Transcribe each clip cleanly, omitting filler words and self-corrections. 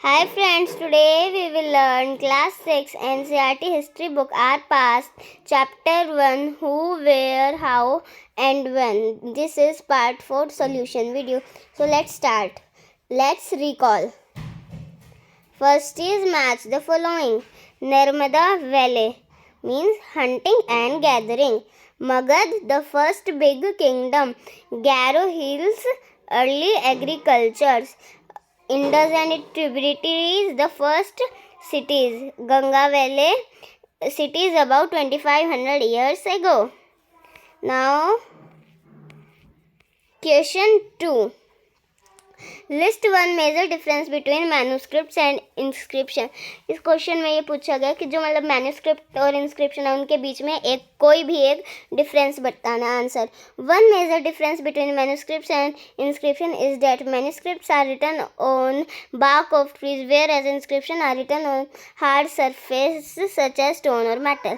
Hi friends, today we will learn class 6 NCERT history book Our Past, chapter 1 Who, Where, How and When. This is part 4 solution video. So let's start. Let's recall. First is match the following. Narmada Valley means hunting and gathering. Magad, the first big kingdom. Garo Hills, early agriculture. Indus and its tributaries, the first cities. Ganga Valley, cities about 2500 years ago. Now, question 2. List one major difference between manuscripts and inscription. इस question में ये पूछा गया कि जो मतलब manuscript और inscription है उनके बीच में कोई भी एक डिफरेंस बताना. Answer. One major difference between manuscripts and inscription is that manuscripts are written on bark of trees whereas inscription are written on hard surface such as stone or metal.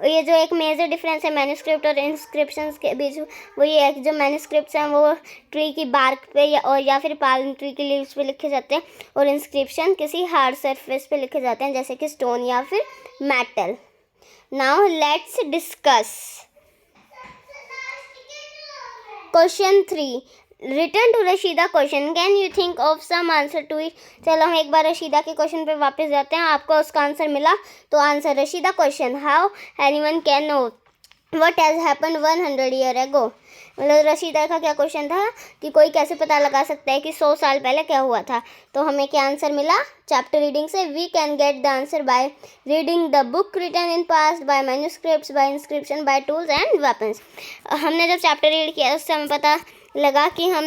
ये जो एक मेजर डिफरेंस है manuscript और inscriptions के बीच, वो ये है कि जो मैन्यूस्क्रिप्ट्स हैं वो ट्री की बार्क पे या फिर पाल्म ट्री की लीव्स पे लिखे जाते हैं और इंस्क्रिप्शन किसी हार्ड सरफेस पे लिखे जाते हैं जैसे कि स्टोन या फिर metal. Now let's discuss. Question 3. Return to Rashida question. Can you think of some answer to it. चलो हम एक बार रशीदा के क्वेश्चन पे वापस जाते हैं. आपको उसका आंसर मिला तो answer Rashida question. How anyone can know what has happened 100 year ago. मतलब रशीदा का क्या क्वेश्चन था कि कोई कैसे पता लगा सकता है कि 100 साल पहले क्या हुआ था. तो हमें क्या आंसर मिला चैप्टर रीडिंग से. We can get the answer by reading the book written in past, by manuscripts, by inscription, by tools and weapons. हमने जब चैप्टर रीड किया उससे हमें पता लगा कि हम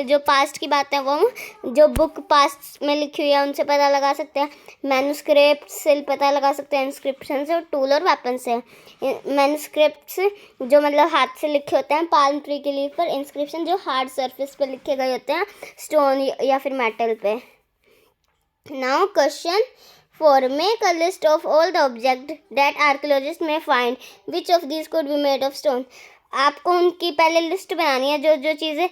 जो पास्ट की बात है वो जो बुक पास्ट में लिखी हुई है उनसे पता लगा सकते हैं, मैन्यूस्क्रिप्ट से पता लगा सकते हैं, इंस्क्रिप्शन से और टूल और वेपन से. मैन्यूस्क्रिप्ट्स जो मतलब हाथ से लिखे होते हैं पाल्म ट्री की लीफ पर, इंस्क्रिप्शन जो हार्ड सरफेस पर लिखे गए होते हैं स्टोन या फिर मेटल पे. Now question 4. Make a list of all the objects that archaeologists may find. Which of these could be made of stone? आपको उनकी पहले लिस्ट बनानी है जो जो चीज़ें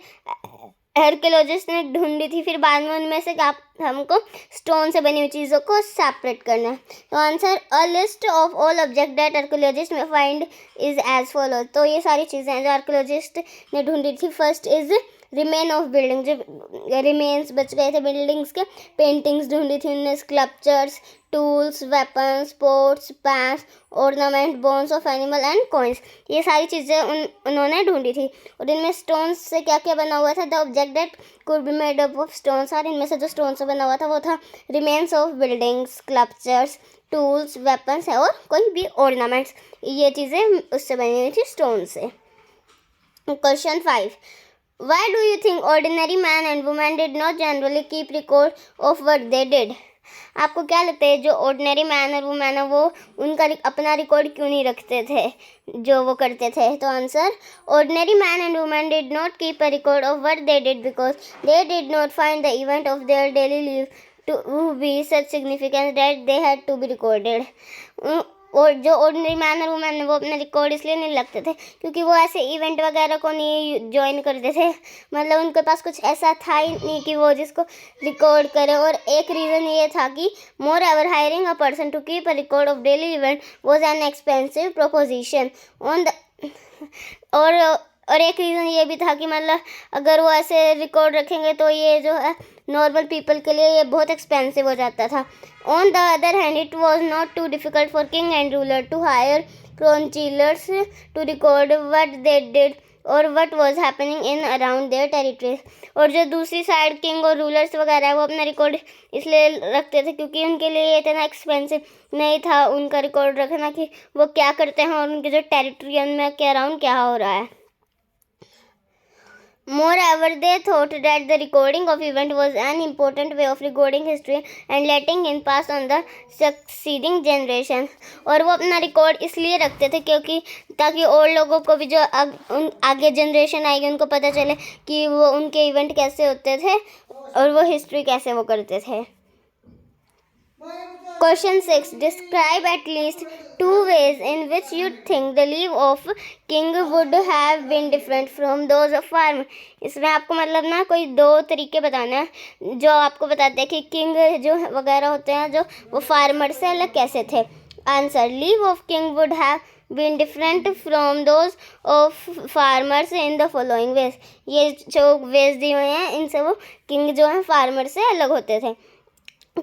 आर्कियोलॉजिस्ट ने ढूंढी थी, फिर बाद में उनमें से आप हमको स्टोन से बनी हुई चीज़ों को सेपरेट करना है. तो answer a list of all object that archaeologist में फाइंड इज एज फॉलो. तो ये सारी चीज़ें हैं जो आर्कियोलॉजिस्ट ने ढूंढी थी. First is remain of building, जो रिमेन्स बच गए थे बिल्डिंग्स के. पेंटिंग्स ढूंढी थी उनने, sculptures, tools, weapons, ports, pans, ornament, bones of animal and coins. ये सारी चीज़ें उन्होंने ढूंढी थी. और इनमें स्टोन्स से क्या क्या बना हुआ था. The object that could be made up of stones are. इनमें से जो स्टोन से बना हुआ था वो था remains of buildings, sculptures, tools, weapons है और कोई भी ऑर्नामेंट्स. ये चीज़ें उससे बनी हुई थी स्टोन से. Question 5. Why do you think ordinary man and woman did not generally keep record of what they did? आपको क्या लगता है जो ऑर्डिनरी मैन और वुमेन है वो उनका अपना रिकॉर्ड क्यों नहीं रखते थे जो वो करते थे. तो answer ordinary man and women did not keep a record of what they did because they did not find the event of their daily life to be such significant that they had to be recorded. और जो ordinary man और women वो अपना record इसलिए नहीं लगते थे क्योंकि वो ऐसे इवेंट वगैरह को नहीं ज्वाइन करते थे. मतलब उनके पास कुछ ऐसा था ही नहीं कि वो जिसको रिकॉर्ड करे. और एक रीज़न ये था कि more ever hiring a person to keep a record of daily event was an expensive proposition on the. और एक रीज़न ये भी था कि मतलब अगर वो ऐसे रिकॉर्ड रखेंगे तो ये जो है नॉर्मल पीपल के लिए ये बहुत एक्सपेंसिव हो जाता था. On the other hand it was not too difficult for king and ruler to hire chroniclers to record what they did और what was happening in around their territories. और जो दूसरी साइड किंग और rulers वगैरह है वो अपना record इसलिए रखते थे क्योंकि उनके लिए ये इतना एक्सपेंसिव नहीं था उनका रिकॉर्ड रखना कि वो क्या करते हैं और उनके जो टेरिटरी में क्या अराउंड क्या हो रहा है. Moreover, they thought that the recording of event was an important way of recording history and letting it pass on the succeeding generation. और वो अपना रिकॉर्ड इसलिए रखते थे क्योंकि ताकि और लोगों को भी जो आगे जनरेशन आएगी उनको पता चले कि वो उनके इवेंट कैसे होते थे और वो हिस्ट्री कैसे वो करते थे. Question 6. Describe at least 2 ways in which you think the life of king would have been different from those of farmer. इसमें आपको मतलब ना कोई 2 तरीके बताना है जो आपको बताते हैं कि किंग जो वगैरह होते हैं जो वो फार्मर से अलग कैसे थे. Answer, live of king would have been different from those of farmers in the following ways. ये जो वेज दिए हुए हैं इनसे वो किंग जो है फार्मर से अलग होते थे.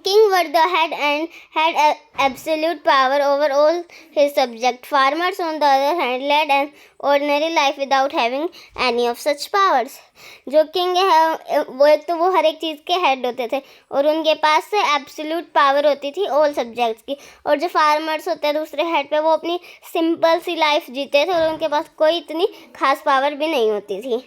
King were the head and had absolute power over all his subjects. Farmers, on the other hand, led an ordinary life without having any of such powers. जो किंग है वो एक तो वो हर एक चीज़ के हेड होते थे और उनके पास से एब्सोल्यूट पावर होती थी ऑल सब्जेक्ट्स की. और जो फार्मर्स होते हैं दूसरे हेड पे वो अपनी सिंपल सी लाइफ जीते थे और उनके पास कोई इतनी खास पावर भी नहीं होती थी.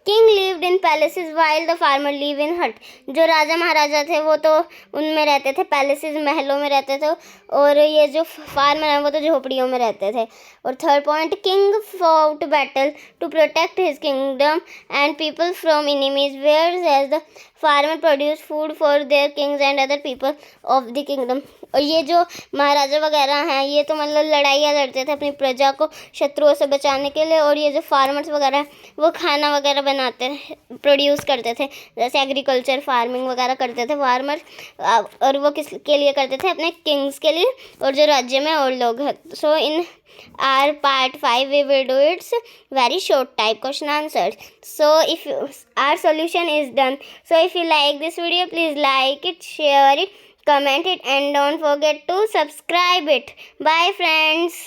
King lived in palaces while the farmer live in हट. जो राजा महाराजा थे वो तो उनमें रहते थे, पैलेसेस महलों में रहते थे, और ये जो फार्मर हैं वो तो झोपड़ियों में रहते थे. और third point, king fought battle to protect his kingdom and people from enemies whereas the farmer produce food for their kings and other people of the kingdom. और ये जो महाराजा वगैरह हैं ये तो मतलब लड़ाइयाँ लड़ते थे अपनी प्रजा को शत्रुओं से बचाने के लिए, और ये जो फार्मर्स वगैरह हैं वो खाना वगैरह बनाते प्रोड्यूस करते थे, जैसे एग्रीकल्चर फार्मिंग वगैरह करते थे फार्मर. और वो किस के लिए करते थे? अपने किंग्स के लिए और जो राज्य में और लोग हैं. सो इन our part 5 we will do its very short type question answers. So if our solution is done, so if you like this video, please like it, share it, comment it, and don't forget to subscribe it. Bye friends.